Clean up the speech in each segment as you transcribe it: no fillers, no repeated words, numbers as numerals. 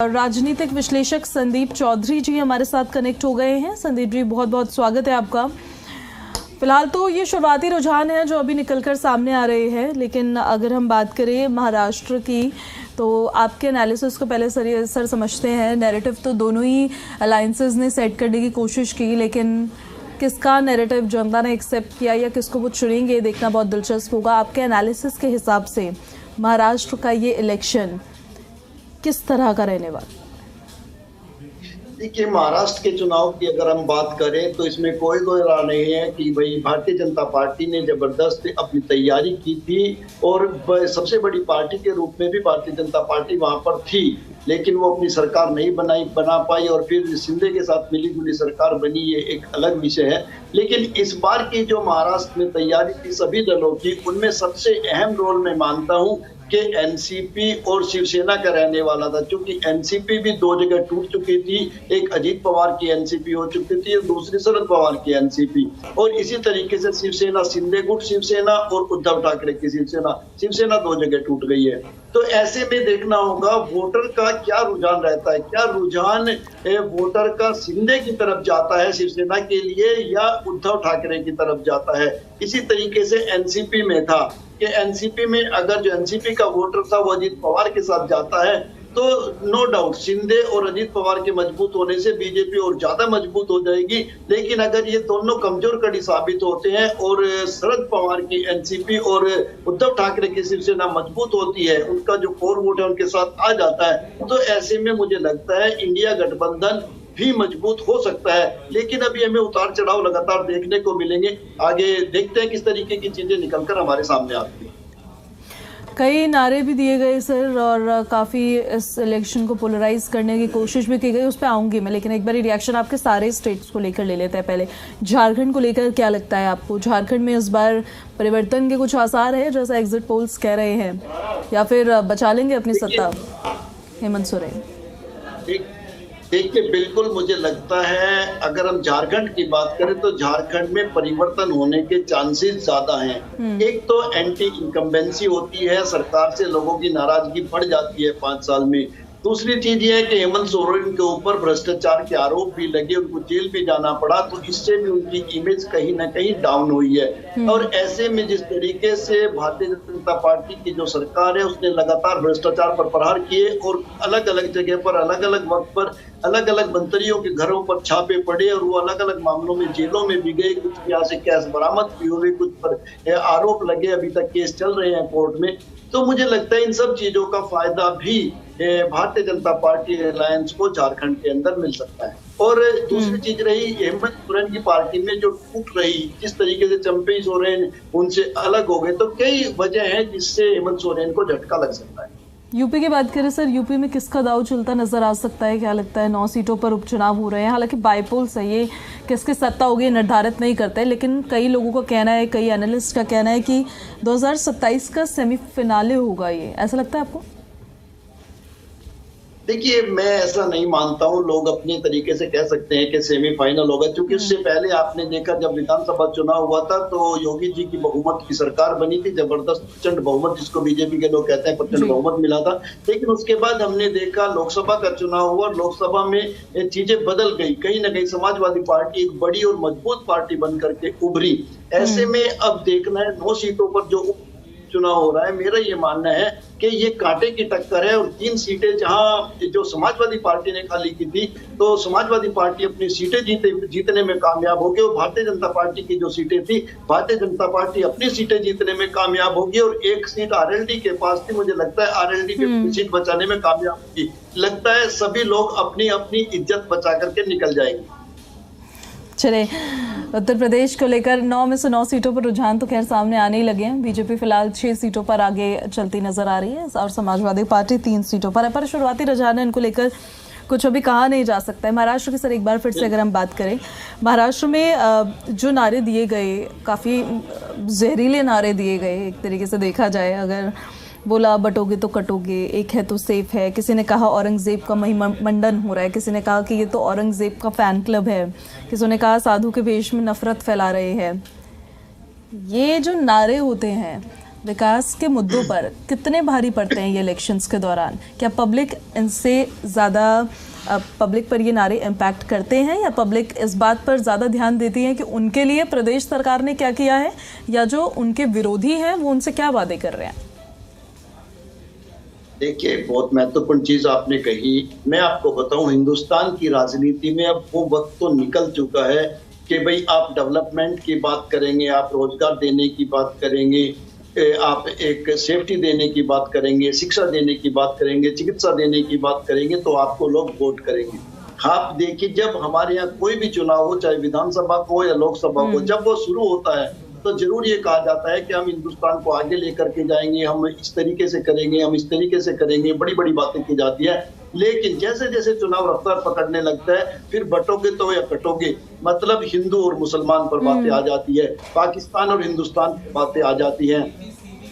राजनीतिक विश्लेषक संदीप चौधरी जी हमारे साथ कनेक्ट हो गए हैं। संदीप जी, बहुत बहुत स्वागत है आपका। फिलहाल तो ये शुरुआती रुझान है जो अभी निकलकर सामने आ रहे हैं, लेकिन अगर हम बात करें महाराष्ट्र की तो आपके एनालिसिस को पहले सर समझते हैं। नैरेटिव तो दोनों ही अलायंसेस ने सेट करने की कोशिश की, लेकिन किसका नैरेटिव जनता ने एक्सेप्ट किया या किसको वो चुनेंगे, देखना बहुत दिलचस्प होगा। आपके एनालिसिस के हिसाब से महाराष्ट्र का ये इलेक्शन किस तरह का रहने वाला? देखिए, महाराष्ट्र के चुनाव की अगर हम बात करें तो इसमें कोई दो राय नहीं है कि भाई भारतीय जनता पार्टी ने जबरदस्त अपनी तैयारी की थी और सबसे बड़ी पार्टी के रूप में भी भारतीय जनता पार्टी वहां पर थी, लेकिन वो अपनी सरकार नहीं बना पाई और फिर शिंदे के साथ मिली जुली सरकार बनी, ये एक अलग विषय है। लेकिन इस बार की जो महाराष्ट्र में तैयारी थी सभी दलों की, उनमें सबसे अहम रोल मैं मानता हूँ कि एनसीपी और शिवसेना का रहने वाला था, क्योंकि एनसीपी भी दो जगह टूट चुकी थी। एक अजीत पवार की एनसीपी हो चुकी थी और दूसरी शरद पवार की एनसीपी, और इसी तरीके से शिवसेना, शिंदे गुट शिवसेना और उद्धव ठाकरे की शिवसेना दो जगह टूट गई है। तो ऐसे में देखना होगा वोटर का क्या रुझान रहता है, क्या रुझान वोटर का शिंदे की तरफ जाता है शिवसेना के लिए या उद्धव ठाकरे की तरफ जाता है। इसी तरीके से एनसीपी में था कि एनसीपी में अगर जो एनसीपी का वोटर था वो अजीत पवार के साथ जाता है तो नो डाउट शिंदे और अजीत पवार के मजबूत होने से बीजेपी और ज्यादा मजबूत हो जाएगी। लेकिन अगर ये दोनों कमजोर कड़ी साबित होते हैं और शरद पवार की एनसीपी और उद्धव ठाकरे की शिवसेना मजबूत होती है, उनका जो कोर वोट है उनके साथ आ जाता है, तो ऐसे में मुझे लगता है इंडिया गठबंधन भी मजबूत हो सकता है। लेकिन अभी हमें उतार चढ़ाव लगातार देखने को मिलेंगे। आगे देखते हैं किस तरीके की चीजें निकलकर हमारे सामने आती हैं। कई नारे भी दिए गए सर, और काफ़ी इस इलेक्शन को पोलराइज करने की कोशिश भी की गई, उस पर आऊँगी मैं, लेकिन एक बार रिएक्शन आपके सारे स्टेट्स को लेकर ले लेते हैं। पहले झारखंड को लेकर क्या लगता है आपको? झारखंड में इस बार परिवर्तन के कुछ आसार है जैसा एग्जिट पोल्स कह रहे हैं, या फिर बचा लेंगे अपनी सत्ता हेमंत सोरेन? देखिए, बिल्कुल मुझे लगता है अगर हम झारखंड की बात करें तो झारखंड में परिवर्तन होने के चांसेस ज्यादा हैं। एक तो एंटी इनकम्बेंसी होती है, सरकार से लोगों की नाराजगी बढ़ जाती है 5 साल में। दूसरी चीज ये है कि हेमंत सोरेन के ऊपर भ्रष्टाचार के आरोप भी लगे, उनको जेल भी जाना पड़ा, तो इससे भी उनकी इमेज कहीं ना कहीं डाउन हुई है। और ऐसे में जिस तरीके से भारतीय जनता पार्टी की जो सरकार है उसने लगातार भ्रष्टाचार पर प्रहार किए और अलग अलग जगह पर अलग अलग वक्त पर अलग अलग मंत्रियों के घरों पर छापे पड़े और वो अलग अलग मामलों में जेलों में भी गए, कुछ यहाँ से कैश बरामद भी हुए, कुछ पर आरोप लगे, अभी तक केस चल रहे हैं कोर्ट में। तो मुझे लगता है इन सब चीजों का फायदा भी भारतीय जनता पार्टी अलायंस को झारखंड के अंदर मिल सकता है। और दूसरी चीज रही हेमंत सोरेन की पार्टी में जो टूट रही, जिस तरीके से चंपई सोरेन उनसे अलग हो गए, तो कई वजह है जिससे हेमंत सोरेन को झटका लग सकता है। यूपी की बात करें सर, यूपी में किसका दाव चलता नजर आ सकता है? क्या लगता है? 9 सीटों पर उपचुनाव हो रहे हैं, हालांकि बाईपोल्स है, ये किसकी सत्ता होगी निर्धारित नहीं करते, लेकिन कई लोगों का कहना है, कई एनालिस्ट का कहना है कि 2027 का सेमीफिनाले होगा ये। ऐसा लगता है आपको? देखिए, मैं ऐसा नहीं मानता हूं। लोग अपने तरीके से कह सकते हैं कि सेमीफाइनल होगा, क्योंकि उससे पहले आपने देखा जब विधानसभा चुनाव हुआ था तो योगी जी की बहुमत की सरकार बनी थी, जबरदस्त प्रचंड बहुमत, जिसको बीजेपी के लोग कहते हैं, प्रचंड बहुमत मिला था। लेकिन उसके बाद हमने देखा लोकसभा का चुनाव हुआ, लोकसभा में चीजें बदल गई, कहीं ना कहीं समाजवादी पार्टी एक बड़ी और मजबूत पार्टी बन करके उभरी। ऐसे में अब देखना है 9 सीटों पर जो चुनाव हो रहा है, मेरा ये मानना है कि ये कांटे की टक्कर है। और 3 सीटें जहां जो समाजवादी पार्टी ने खाली की थी, तो समाजवादी पार्टी अपनी सीटें जीतने में कामयाब होगी और भारतीय जनता पार्टी की जो सीटें थी, भारतीय जनता पार्टी अपनी सीटें जीतने में कामयाब होगी। और एक सीट आरएलडी के पास थी, मुझे लगता है आरएलडी भी अपनी सीट बचाने में कामयाब होगी। लगता है सभी लोग अपनी अपनी इज्जत बचा करके निकल जाएंगे। चले, उत्तर प्रदेश को लेकर 9 में से 9 सीटों पर रुझान तो खैर सामने आने ही लगे हैं। बीजेपी फिलहाल 6 सीटों पर आगे चलती नजर आ रही है और समाजवादी पार्टी 3 सीटों पर है, पर शुरुआती रुझान है, इनको लेकर कुछ अभी कहा नहीं जा सकता है। महाराष्ट्र की सर एक बार फिर से अगर हम बात करें, महाराष्ट्र में जो नारे दिए गए, काफ़ी जहरीले नारे दिए गए एक तरीके से देखा जाए। अगर बोला बटोगे तो कटोगे, एक है तो सेफ है, किसी ने कहा औरंगजेब का महिमंडन हो रहा है, किसी ने कहा कि ये तो औरंगजेब का फैन क्लब है, किसी ने कहा साधु के वेश में नफरत फैला रहे हैं। ये जो नारे होते हैं विकास के मुद्दों पर कितने भारी पड़ते हैं ये इलेक्शंस के दौरान? क्या पब्लिक इनसे ज़्यादा पब्लिक पर ये नारे इम्पैक्ट करते हैं, या पब्लिक इस बात पर ज़्यादा ध्यान देती है कि उनके लिए प्रदेश सरकार ने क्या किया है, या जो उनके विरोधी हैं वो उनसे क्या वादे कर रहे हैं? देखिए, बहुत महत्वपूर्ण चीज आपने कही। मैं आपको बताऊं, हिंदुस्तान की राजनीति में अब वो वक्त तो निकल चुका है कि भाई आप डेवलपमेंट की बात करेंगे, आप रोजगार देने की बात करेंगे, आप एक सेफ्टी देने की बात करेंगे, शिक्षा देने की बात करेंगे, चिकित्सा देने की बात करेंगे, तो आपको लोग वोट करेंगे। आप देखिए, जब हमारे यहाँ कोई भी चुनाव हो, चाहे विधानसभा को हो या लोकसभा को, जब वो शुरू होता है तो जरूर ये कहा जाता है कि हम हिंदुस्तान को आगे लेकर के जाएंगे, हम इस तरीके से करेंगे, हम इस तरीके से करेंगे, बड़ी बड़ी बातें की जाती है। लेकिन जैसे जैसे चुनाव रफ्तार पकड़ने लगता है, फिर बटोगे तो या कटोगे, मतलब हिंदू और मुसलमान पर बातें आ जाती है, पाकिस्तान और हिंदुस्तान पर बातें आ जाती है।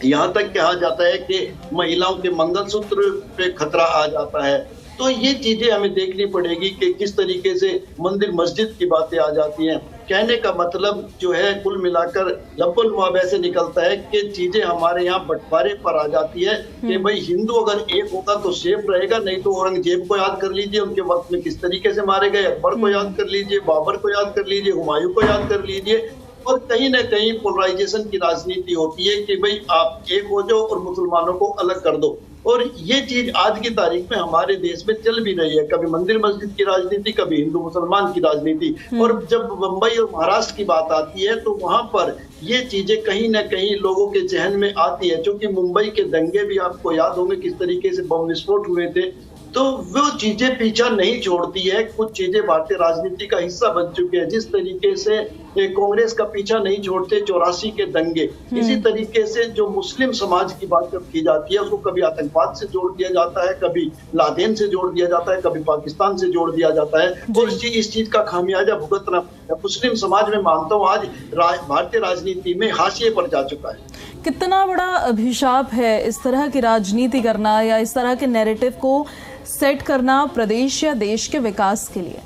यहाँ तक कहा जाता है कि महिलाओं के मंगलसूत्र पे खतरा आ जाता है। तो ये चीजें हमें देखनी पड़ेगी कि किस तरीके से मंदिर मस्जिद की बातें आ जाती हैं। कहने का मतलब जो है, कुल मिलाकर लब्बुल मुआब ऐसे निकलता है कि चीजें हमारे यहाँ बंटवारे पर आ जाती है कि भाई हिंदू अगर एक होगा तो सेफ रहेगा, नहीं तो औरंगजेब को याद कर लीजिए, उनके वक्त में किस तरीके से मारे गए, अकबर को याद कर लीजिए, बाबर को याद कर लीजिए, हुमायूं को याद कर लीजिए। और कहीं ना कहीं पोलराइजेशन की राजनीति होती है कि भाई आप एक हो जाओ और मुसलमानों को अलग कर दो। और ये चीज आज की तारीख में हमारे देश में चल भी रही है, कभी मंदिर मस्जिद की राजनीति, कभी हिंदू मुसलमान की राजनीति। और जब मुंबई और महाराष्ट्र की बात आती है तो वहां पर ये चीजें कहीं ना कहीं लोगों के जहन में आती है, क्योंकि मुंबई के दंगे भी आपको याद होंगे किस तरीके से बम विस्फोट हुए थे। तो वो चीजें पीछा नहीं छोड़ती है। कुछ चीजें भारतीय राजनीति का हिस्सा बन चुकी है। जिस तरीके से कांग्रेस का पीछा नहीं छोड़ते 84 के दंगे, इसी तरीके से जो मुस्लिम समाज की बात जब की जाती है उसको कभी आतंकवाद से जोड़ दिया जाता है, कभी लादेन से जोड़ दिया जाता है, कभी पाकिस्तान से जोड़ दिया जाता है। और इस चीज का खामियाजा भुगतना मुस्लिम समाज में, मानता हूँ, आज भारतीय राजनीति में हाशिए पर जा चुका है। कितना बड़ा अभिशाप है इस तरह की राजनीति करना, या इस तरह के नैरेटिव को सेट करना प्रदेश या देश के विकास के लिए?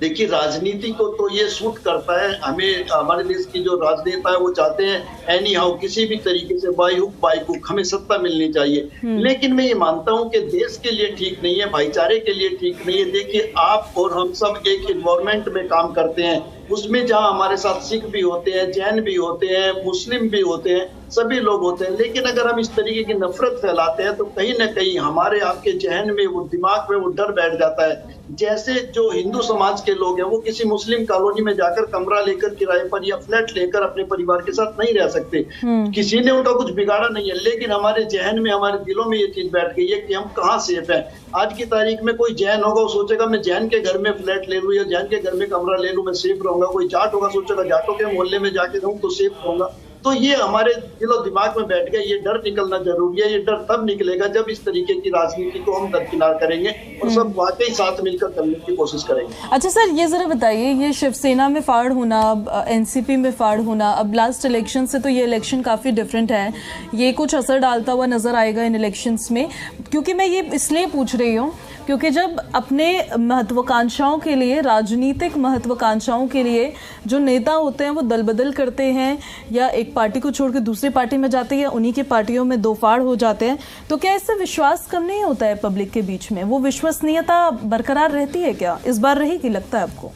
देखिए, राजनीति को तो ये सूट करता है। हमें, हमारे देश की जो राजनेता है वो चाहते हैं एनी हाउ, किसी भी तरीके से बाई हुक बाई कुक हमें सत्ता मिलनी चाहिए। लेकिन मैं ये मानता हूँ कि देश के लिए ठीक नहीं है, भाईचारे के लिए ठीक नहीं है। देखिए, आप और हम सब एक एनवायरमेंट में काम करते हैं, उसमें जहाँ हमारे साथ सिख भी होते हैं, जैन भी होते हैं, मुस्लिम भी होते हैं, सभी लोग होते हैं। लेकिन अगर हम इस तरीके की नफरत फैलाते हैं तो कहीं ना कहीं हमारे आपके जहन में, वो दिमाग में वो डर बैठ जाता है। जैसे जो हिंदू समाज के लोग हैं वो किसी मुस्लिम कॉलोनी में जाकर कमरा लेकर किराए पर या फ्लैट लेकर अपने परिवार के साथ नहीं रह सकते। किसी ने उनका कुछ बिगाड़ा नहीं है, लेकिन हमारे जहन में, हमारे दिलों में ये चीज बैठ गई है कि हम कहाँ सेफ हैं। आज की तारीख में कोई जैन होगा वो सोचेगा मैं जैन के घर में फ्लैट ले लूं या जैन के घर में कमरा ले लूं, मैं सेफ रहूंगा। कोई जाट होगा सोचेगा जाटों के मोहल्ले में जाके रहूं तो सेफ रहूंगा। तो ये हमारे दिलो दिमाग में बैठ गया। ये डर निकलना जरूरी है। ये डर तब निकलेगा जब इस तरीके की राजनीति को हम दरकिनार करेंगे और सब वाकई साथ मिलकर करने की कोशिश करेंगे। अच्छा सर, ये जरा बताइए, ये शिवसेना में फाड़ होना, एनसीपी में फाड़ होना, अब लास्ट इलेक्शन से तो ये इलेक्शन काफ़ी डिफरेंट है, ये कुछ असर डालता हुआ नजर आएगा इन इलेक्शंस में? क्योंकि मैं ये इसलिए पूछ रही हूँ क्योंकि जब अपने महत्वाकांक्षाओं के लिए, राजनीतिक महत्वाकांक्षाओं के लिए जो नेता होते हैं वो दल बदल करते हैं, या एक पार्टी को छोड़ के दूसरी पार्टी में जाते हैं, या उन्हीं की पार्टियों में दो फाड़ हो जाते हैं, तो क्या इससे विश्वास कम नहीं होता है पब्लिक के बीच में? वो विश्वसनीयता बरकरार रहती है क्या? इस बार रहेगी लगता है आपको?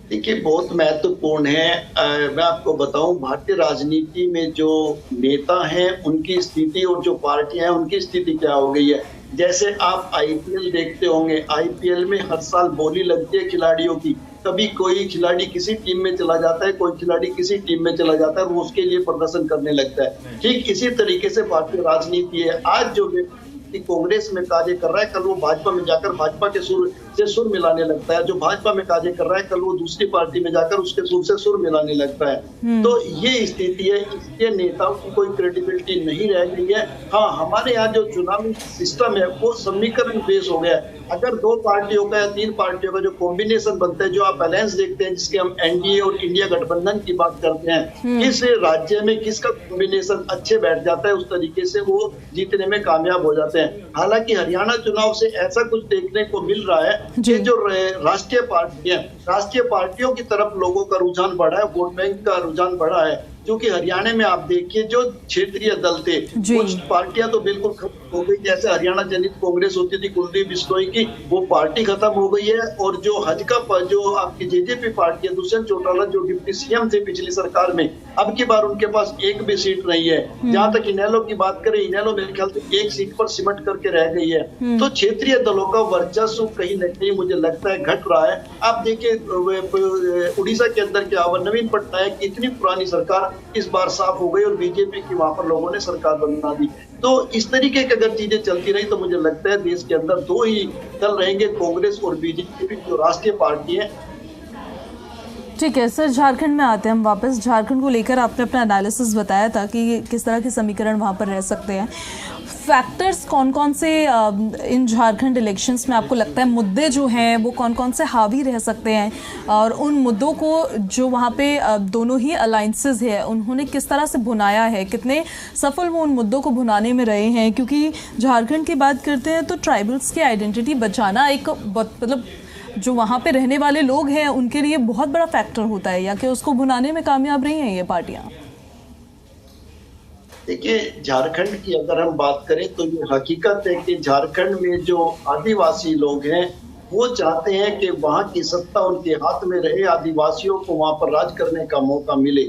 देखिए, बहुत महत्वपूर्ण है। मैं आपको बताऊं, भारतीय राजनीति में जो नेता हैं उनकी स्थिति और जो पार्टियां हैं उनकी स्थिति क्या हो गई है। जैसे आप आईपीएल देखते होंगे, आईपीएल में हर साल बोली लगती है खिलाड़ियों की। कभी कोई खिलाड़ी किसी टीम में चला जाता है, कोई खिलाड़ी किसी टीम में चला जाता है, वो उसके लिए प्रदर्शन करने लगता है। ठीक इसी तरीके से भारतीय राजनीति है। आज जो व्यक्ति कांग्रेस में कार्य कर रहा है, कल वो भाजपा में जाकर भाजपा के सुर से सुर मिलाने लगता है। जो भाजपा में कार्य कर रहा है, कल वो दूसरी पार्टी में जाकर उसके सुर से सुर मिलाने लगता है। तो ये स्थिति है। इसके नेताओं की कोई क्रेडिबिलिटी नहीं रह गई है। हाँ, हमारे यहाँ जो चुनावी सिस्टम है वो समीकरण बेस हो गया है। अगर दो पार्टियों का या तीन पार्टियों का जो कॉम्बिनेशन बनता है, जो आप बैलेंस देखते हैं, जिसके हम एनडीए और इंडिया गठबंधन की बात करते हैं, किस राज्य में किसका कॉम्बिनेशन अच्छे बैठ जाता है, उस तरीके से वो जीतने में कामयाब हो जाते हैं। हालांकि हरियाणा चुनाव से ऐसा कुछ देखने को मिल रहा है कि जो राष्ट्रीय पार्टियां, राष्ट्रीय पार्टियों की तरफ लोगों का रुझान बढ़ा है, वोट बैंक का रुझान बढ़ा है। क्योंकि हरियाणा में आप देखिए जो क्षेत्रीय दल थे, कुछ पार्टियां तो बिल्कुल खत्म हो गई, जैसे हरियाणा जनहित कांग्रेस होती थी कुलदीप बिश्नोई की, वो पार्टी खत्म हो गई है। और जो जो आपकी जेजेपी पार्टी है, दुष्यंत चौटाला जो डिप्टी सीएम थे पिछली सरकार में, अब की बार उनके पास एक भी सीट नहीं है। जहां तक इनेलो की बात करें, इनेलो मेरे ख्याल से एक सीट पर सिमट करके रह गई है। तो क्षेत्रीय दलों का वर्चस्व कहीं न कहीं मुझे लगता है घट रहा है। आप देखिए उड़ीसा के अंदर क्या हुआ, नवीन पटनायक की इतनी पुरानी सरकार इस बार साफ हो गई और बीजेपी की वहां पर लोगों ने सरकार बना दी। तो इस तरीके की अगर चीजें चलती रही तो मुझे लगता है देश के अंदर दो ही दल रहेंगे, कांग्रेस और बीजेपी जो राष्ट्रीय पार्टी है। ठीक है सर, झारखंड में आते हैं हम वापस। झारखंड को लेकर आपने अपना एनालिसिस बताया था कि किस तरह के समीकरण वहाँ पर रह सकते हैं। फैक्टर्स कौन कौन से इन झारखंड इलेक्शंस में आपको लगता है मुद्दे जो हैं वो कौन कौन से हावी रह सकते हैं, और उन मुद्दों को जो वहाँ पे दोनों ही अलायंसेस है उन्होंने किस तरह से भुनाया है, कितने सफल वो उन मुद्दों को भुनाने में रहे हैं? क्योंकि झारखंड की बात करते हैं तो ट्राइबल्स की आइडेंटिटी बचाना एक मतलब जो वहाँ पे रहने वाले लोग हैं उनके लिए बहुत बड़ा फैक्टर होता है, या कि उसको भुनाने में कामयाब रही हैं ये पार्टियां? देखिए, झारखंड की अगर हम बात करें तो ये हकीकत है कि झारखंड में जो आदिवासी लोग हैं वो चाहते हैं कि वहाँ की सत्ता उनके हाथ में रहे, आदिवासियों को वहाँ पर राज करने का मौका मिले।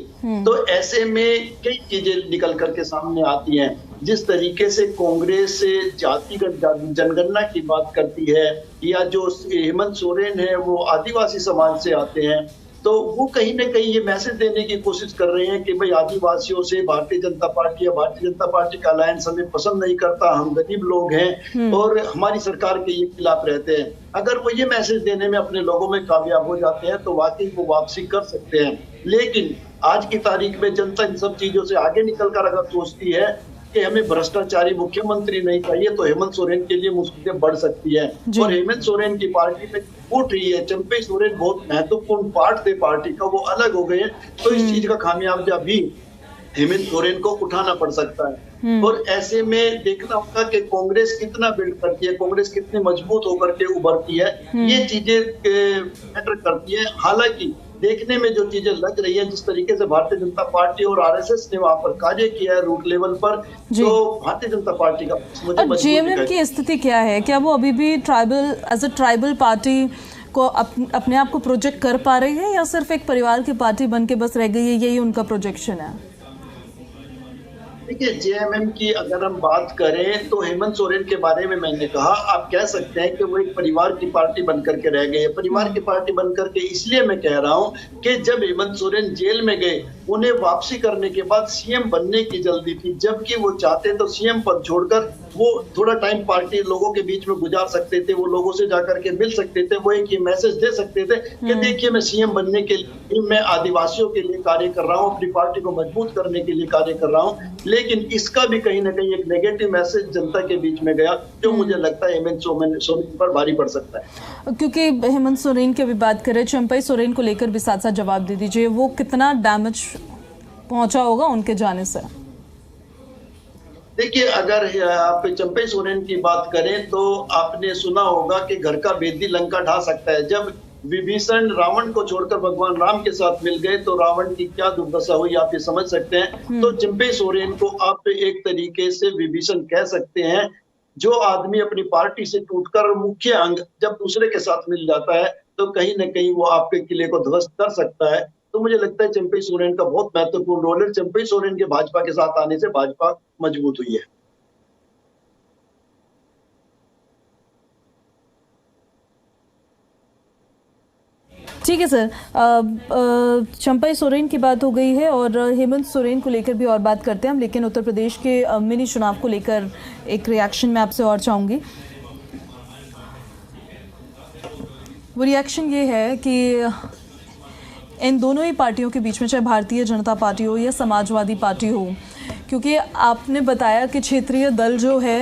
तो ऐसे में कई चीजें निकल करके सामने आती हैं। जिस तरीके से कांग्रेस जातिगत जनगणना की बात करती है, या जो हेमंत सोरेन है वो आदिवासी समाज से आते हैं, तो वो कहीं ना कहीं ये मैसेज देने की कोशिश कर रहे हैं कि भाई आदिवासियों से भारतीय जनता पार्टी या भारतीय जनता पार्टी का अलायंस हमें पसंद नहीं करता, हम गरीब लोग हैं और हमारी सरकार के ये खिलाफ रहते हैं। अगर वो ये मैसेज देने में अपने लोगों में कामयाब हो जाते हैं तो वाकई वो वापसी कर सकते हैं। लेकिन आज की तारीख में जनता इन सब चीजों से आगे निकल कर अगर सोचती है कि हमें भ्रष्टाचारी मुख्यमंत्री नहीं चाहिए तो हेमंत सोरेन के लिए मुश्किलें बढ़ सकती है। और हेमंत सोरेन की पार्टी में उठ रही है, चंपई सोरेन बहुत महत्वपूर्ण पार्ट थे पार्टी का, वो अलग हो गए हैं, तो इस चीज का खामियाजा भी हेमंत सोरेन को उठाना पड़ सकता है। और ऐसे में देखना होगा कि कांग्रेस कितना बिल्ड करती है, कांग्रेस कितनी मजबूत होकर के उभरती है, ये चीजें मैटर करती है। हालांकि देखने में जो चीजें लग रही है, जिस तरीके से भारतीय जनता पार्टी और आरएसएस ने वहां पर कार्य किया है रूट लेवल पर, तो भारतीय जनता पार्टी का मुझे जेएमएम की स्थिति क्या है? क्या वो अभी भी tribal as a tribal party को अपने आप को प्रोजेक्ट कर पा रही है, या सिर्फ एक परिवार की पार्टी बन के बस रह गई है, यही उनका प्रोजेक्शन है? देखिए, जेएमएम की अगर हम बात करें तो हेमंत सोरेन के बारे में मैंने कहा, आप कह सकते हैं कि वो एक परिवार की पार्टी बनकर के रह गए। परिवार की पार्टी बनकर के इसलिए मैं कह रहा हूं कि जब हेमंत सोरेन जेल में गए, उन्हें वापसी करने के बाद सीएम बनने की जल्दी थी, जबकि वो चाहते तो सीएम पद छोड़कर वो थोड़ा टाइम पार्टी लोगों के बीच में गुजार सकते थे, वो लोगों से जाकर के मिल सकते थे, वो एक ये मैसेज दे सकते थे कि देखिए मैं सीएम बनने के लिए, मैं आदिवासियों के लिए कार्य कर रहा हूँ, अपनी पार्टी को मजबूत करने के लिए कार्य कर रहा हूँ। लेकिन इसका भी कहीं ना कहीं एक नेगेटिव मैसेज जनता के बीच में गया, जो मुझे लगता है हेमंत सोरेन पर भारी पड़ सकता है। क्योंकि हेमंत सोरेन की अभी बात करें, चंपई सोरेन को लेकर भी साथ साथ जवाब दे दीजिए, वो कितना डैमेज पहुंचा होगा उनके जाने से? देखिए, अगर आप चंपई सोरेन की बात करें तो आपने सुना होगा कि घर का भेदी लंका ढा सकता है। जब विभीषण रावण को छोड़कर भगवान राम के साथ मिल गए तो रावण की क्या दुर्दशा हुई आप ये समझ सकते हैं। तो चंपई सोरेन को आप एक तरीके से विभीषण कह सकते हैं। जो आदमी अपनी पार्टी से टूटकर मुख्य अंग जब दूसरे के साथ मिल जाता है तो कहीं ना कहीं वो आपके किले को ध्वस्त कर सकता है। तो मुझे लगता है चंपई सोरेन का बहुत महत्वपूर्ण रोल है। चंपई सोरेन के भाजपा के साथ आने से भाजपा मजबूत हुई है। ठीक है सर, चंपई सोरेन की बात हो गई है और हेमंत सोरेन को लेकर भी और बात करते हैं हम, लेकिन उत्तर प्रदेश के मिनी चुनाव को लेकर एक रिएक्शन मैं आपसे और चाहूँगी। वो रिएक्शन ये है कि इन दोनों ही पार्टियों के बीच में, चाहे भारतीय जनता पार्टी हो या समाजवादी पार्टी हो, क्योंकि आपने बताया कि क्षेत्रीय दल जो है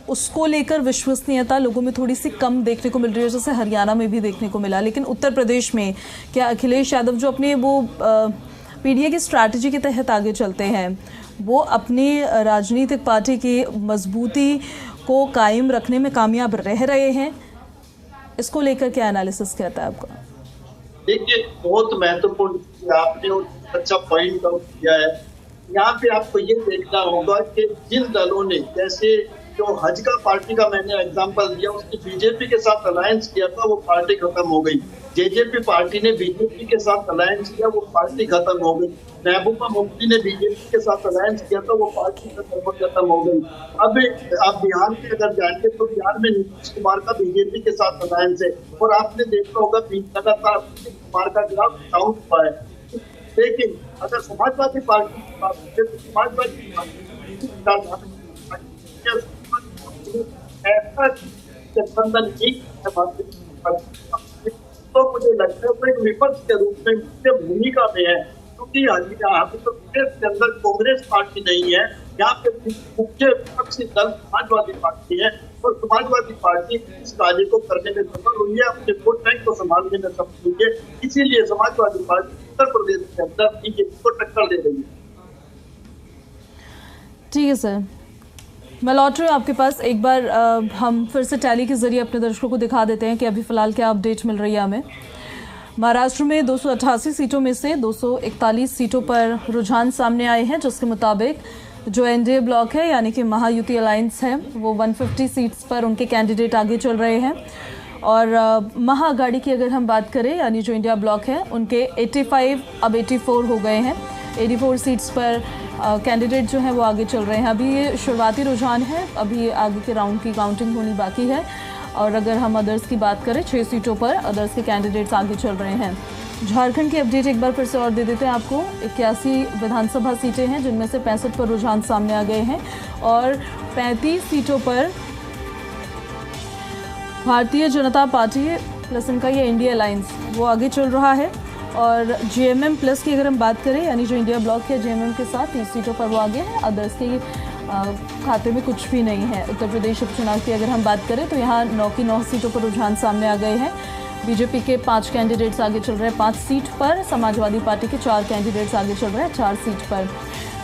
उसको लेकर विश्वसनीयता लोगों में थोड़ी सी कम देखने को मिल रही है, जैसे हरियाणा में भी देखने को मिला। लेकिन उत्तर प्रदेश में क्या अखिलेश यादव जो अपने वो पीडीए की स्ट्रैटेजी के तहत आगे चलते हैं, वो अपनी राजनीतिक पार्टी की मजबूती को कायम रखने में कामयाब रह रहे हैं? इसको लेकर क्या एनालिसिस कहता है आपका? देखिए, बहुत महत्वपूर्ण आपने अच्छा पॉइंट आउट किया है। यहाँ पे आपको ये देखना होगा कि जिन दलों ने, जैसे जो हज का पार्टी का मैंने एग्जांपल दिया, उसने बीजेपी के साथ अलायंस किया था, वो पार्टी खत्म हो गई। जेजेपी पार्टी ने बीजेपी के साथ अलायंस किया, वो पार्टी खत्म हो गई। महबूबा मुफ्ती ने बीजेपी के साथ अलायंस किया था, वो पार्टी खत्म हो गई। अब आप बिहार के अगर जाएंगे तो बिहार में नीतीश कुमार का बीजेपी के साथ अलायंस है, और आपने देखा होगा लगातार नीतीश कुमार का ग्राफ डाउन हुआ है। लेकिन अगर समाजवादी पार्टी की बात करें तो समाजवादी पार्टी ऐसा गठबंधन एक तो मुझे लगता है तो एक विपक्ष के रूप में मुख्य भूमिका में है, क्योंकि यहाँ पे तो देश के अंदर कांग्रेस पार्टी नहीं है, यहाँ पे मुख्य विपक्षी दल समाजवादी पार्टी है, और समाजवादी पार्टी इस कार्य को करने में सफल हुई है, अपने वोट बैंक को संभालने में सफल हुई है। इसीलिए समाजवादी पार्टी उत्तर प्रदेश के अंदर बीजेपी को टक्कर दे रही है। ठीक है सर, मैं लौट रही हूँ आपके पास। एक बार हम फिर से टैली के जरिए अपने दर्शकों को दिखा देते हैं कि अभी फिलहाल क्या अपडेट मिल रही है हमें। महाराष्ट्र में 288 सीटों में से 241 सीटों पर रुझान सामने आए हैं, जिसके मुताबिक जो एनडीए ब्लॉक है यानी कि महायुति अलायंस है, वो 150 सीट्स पर उनके कैंडिडेट आगे चल रहे हैं। और महाअघाड़ी की अगर हम बात करें यानी जो इंडिया ब्लॉक है, उनके 85 अब 84 हो गए हैं। 84 सीट्स पर कैंडिडेट जो है वो आगे चल रहे हैं। अभी ये शुरुआती रुझान है, अभी आगे के राउंड की काउंटिंग होनी बाकी है। और अगर हम अदर्स की बात करें, 6 सीटों पर अदर्स के कैंडिडेट्स आगे चल रहे हैं। झारखंड की अपडेट एक बार फिर से और दे देते हैं आपको। 81 विधानसभा सीटें हैं, जिनमें से 65 पर रुझान सामने आ गए हैं, और 35 सीटों पर भारतीय जनता पार्टी प्लस इनका ये इंडिया अलायंस वो आगे चल रहा है। और जेएमएम प्लस की अगर हम बात करें यानी जो इंडिया ब्लॉक है, जेएमएम के साथ 30 सीटों पर वो आगे है। अदर्स के खाते में कुछ भी नहीं है। उत्तर प्रदेश उपचुनाव की अगर हम बात करें तो यहाँ 9 की 9 सीटों पर रुझान सामने आ गए हैं। बीजेपी के 5 कैंडिडेट्स आगे चल रहे हैं 5 सीट पर, समाजवादी पार्टी के 4 कैंडिडेट्स आगे चल रहे हैं 4 सीट पर।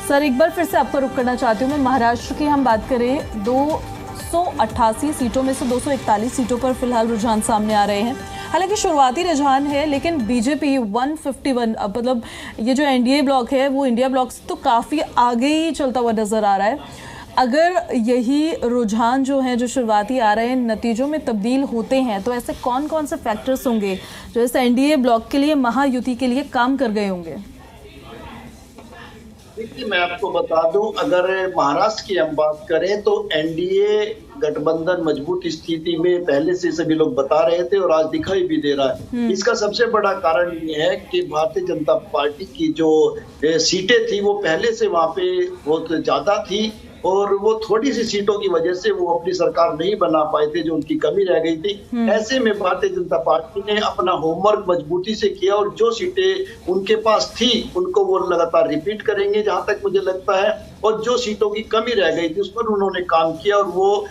सर, एक बार फिर से आपका रुख करना चाहती हूँ मैं। महाराष्ट्र की हम बात करें, 288 सीटों में से 241 सीटों पर फिलहाल रुझान सामने आ रहे हैं। हालांकि शुरुआती रुझान है, लेकिन बीजेपी 151, मतलब ये जो एनडीए ब्लॉक है वो इंडिया ब्लॉक से तो काफ़ी आगे ही चलता हुआ नज़र आ रहा है। अगर यही रुझान जो है, जो शुरुआती आ रहे हैं, नतीजों में तब्दील होते हैं, तो ऐसे कौन कौन से फैक्टर्स होंगे जो इस एनडीए ब्लॉक के लिए, महायुति के लिए काम कर गए होंगे? देखिए, मैं आपको बता दूं, अगर महाराष्ट्र की हम बात करें तो एनडीए गठबंधन मजबूत स्थिति में पहले से सभी लोग बता रहे थे, और आज दिखाई भी दे रहा है। इसका सबसे बड़ा कारण ये है कि भारतीय जनता पार्टी की जो सीटें थी वो पहले से वहां पे बहुत ज्यादा थी, और वो थोड़ी सी सीटों की वजह से वो अपनी सरकार नहीं बना पाए थे, जो उनकी कमी रह गई थी। ऐसे में भारतीय जनता पार्टी ने अपना होमवर्क मजबूती से किया, और जो सीटें उनके पास थी उनको वो लगातार रिपीट करेंगे जहां तक मुझे लगता है, और जो सीटों की कमी रह गई थी उस पर उन्होंने काम किया, और वो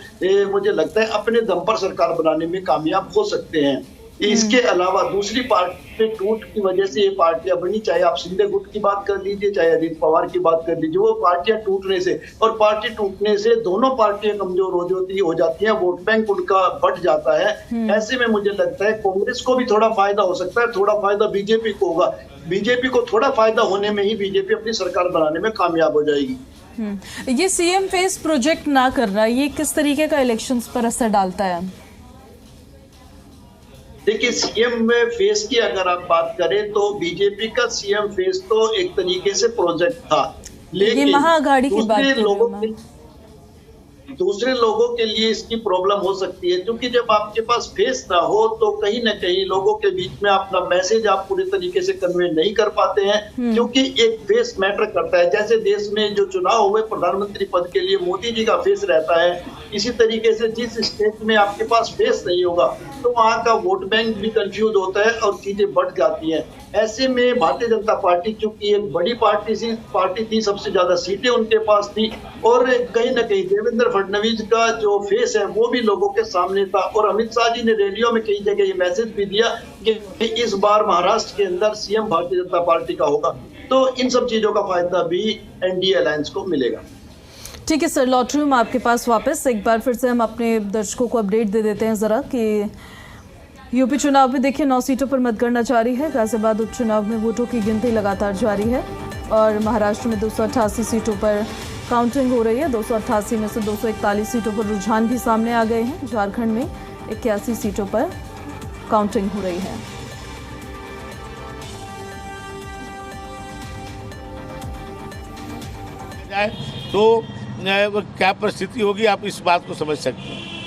मुझे लगता है अपने दम पर सरकार बनाने में कामयाब हो सकते हैं। इसके अलावा दूसरी पार्टी पे टूट की वजह से ये पार्टियां बनी, चाहे आप शिंदे गुट की बात कर लीजिए, चाहे अजित पवार की बात कर लीजिए, वो पार्टियां टूटने से, और पार्टी टूटने से दोनों पार्टियां कमजोर हो जाती हैं, वोट बैंक उनका बढ़ जाता है। ऐसे में मुझे लगता है कांग्रेस को भी थोड़ा फायदा हो सकता है, थोड़ा फायदा बीजेपी को होगा। बीजेपी को थोड़ा फायदा होने में ही बीजेपी अपनी सरकार बनाने में कामयाब हो जाएगी। ये सीएम फेस प्रोजेक्ट ना करना, ये किस तरीके का इलेक्शंस पर असर डालता है? देखिए, सीएम फेस की अगर आप बात करें तो बीजेपी का सीएम फेस तो एक तरीके से प्रोजेक्ट था, लेकिन महाअघाड़ी की बात दूसरे लोगों के लिए इसकी प्रॉब्लम हो सकती है, क्योंकि जब आपके पास फेस ना हो तो कहीं ना कहीं लोगों के बीच में अपना मैसेज आप पूरे तरीके से कन्वे नहीं कर पाते हैं, क्योंकि एक फेस मैटर करता है। जैसे देश में जो चुनाव हुए प्रधानमंत्री पद के लिए मोदी जी का फेस रहता है, इसी तरीके से जिस स्टेट में आपके पास फेस नहीं होगा तो वहाँ का वोट बैंक भी कंफ्यूज होता है और चीजें बढ़ जाती हैं। ऐसे में भारतीय जनता पार्टी चूंकि एक बड़ी पार्टी थी, सबसे ज्यादा सीटें उनके पास थी, और कहीं ना कहीं देवेंद्र फडणवीस का जो फेस है वो भी लोगों के सामने था, और अमित शाह जी ने रैलियों में कई जगह ये मैसेज भी दिया कि इस बार महाराष्ट्र के अंदर सीएम भारतीय जनता पार्टी का होगा। तो इन सब चीजों का फायदा भी एनडीए अलायंस को मिलेगा। ठीक है सर, लौट रही हूँ मैं आपके पास वापस। एक बार फिर से हम अपने दर्शकों को अपडेट दे देते हैं ज़रा कि यूपी चुनाव में देखिए 9 सीटों पर मतगणना जारी है। गाजियाबाद उपचुनाव में वोटों की गिनती लगातार जारी है और महाराष्ट्र में 288 सीटों पर काउंटिंग हो रही है। 288 में से 241 सीटों पर रुझान भी सामने आ गए हैं। झारखंड में 81 सीटों पर काउंटिंग हो रही है। तो क्या परिस्थिति होगी आप इस बात को समझ सकते हैं।